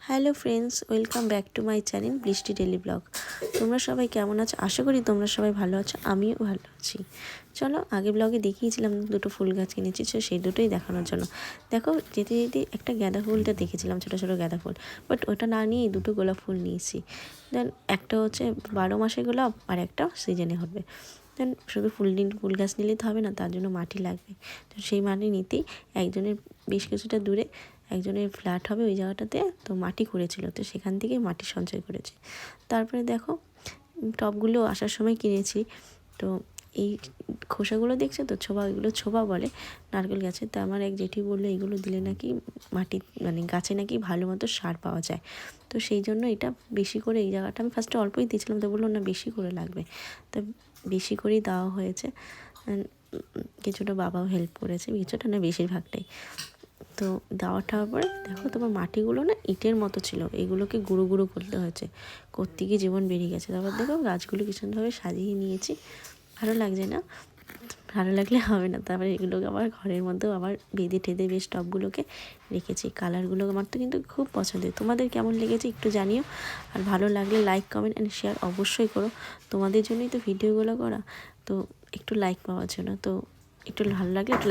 Hello friends, welcome back to my channel বৃষ্টি daily blog. তোমরা সবাই কেমন আছো? আশা করি তোমরা সবাই ভালো আছো, আমিও ভালো আছি। চলো, আগে ব্লগে দেখিয়েছিলাম দুটো ফুল গাছ কিনেছি, তো সেই দুটোই দেখানোর জন্য। দেখো, যেতে যেতে একটা গাঁদা ফুলটা দেখেছিলাম, ছোটো ছোটো গাঁদা ফুল, বাট ওটা না নিয়ে দুটো গোলাপ ফুল নিয়েছি। দেন একটা হচ্ছে 12 মাসে গোলাপ, আর একটা সিজনে হবে। দেন শুধু ফুল গাছ নিলেই তো হবে না, তার জন্য মাটি লাগবে। তো সেই মাটি নিতেই একজনের বেশ কিছুটা দূরে একজনের ফ্ল্যাট হবে, ওই জায়গাটাতে তো মাটি করেছিল, তো সেখান থেকে মাটি সঞ্চয় করেছে। তারপরে দেখো, টবগুলো আসার সময় কিনেছি। তো এই খোসাগুলো দেখছো তো, ছোবা, এগুলো ছোবা বলে নারকেল গাছে। তো আমার এক জেঠি বললো এগুলো দিলে নাকি মাটি মানে গাছে নাকি ভালো মতো সার পাওয়া যায়। তো সেই জন্য এটা বেশি করে, এই জায়গাটা আমি ফার্স্টে অল্পই দিয়েছিলাম, তো বললো না বেশি করে লাগবে, তো বেশি করেই দেওয়া হয়েছে। কিছুটা বাবাও হেল্প করেছে, কিছুটা না বেশিরভাগটাই। তো দেওয়া ঠাওয়ার পরে দেখো, তোমার মাটিগুলো না ইটের মতো ছিল, এগুলোকে গুঁড়ো গুঁড়ো করতে হয়েছে, করতে গিয়ে জীবন বেরিয়ে গেছে। তারপর দেখো গাছগুলো ভীষণভাবে সাজিয়ে নিয়েছি। ভালো লাগছে না? ভালো লাগলে হবে না। তারপরে এগুলোকে আবার ঘরের মধ্যেও আবার বেঁধে টেঁধে বেশ টবগুলোকে রেখেছি। কালারগুলো আমার তো কিন্তু খুব পছন্দের। তোমাদের কেমন লেগেছে একটু জানিও। আর ভালো লাগলে লাইক, কমেন্ট অ্যান্ড শেয়ার অবশ্যই করো। তোমাদের জন্যই তো ভিডিওগুলো করা, তো একটু লাইক পাওয়ার জন্য। তো একটু ভালো লাগলে একটু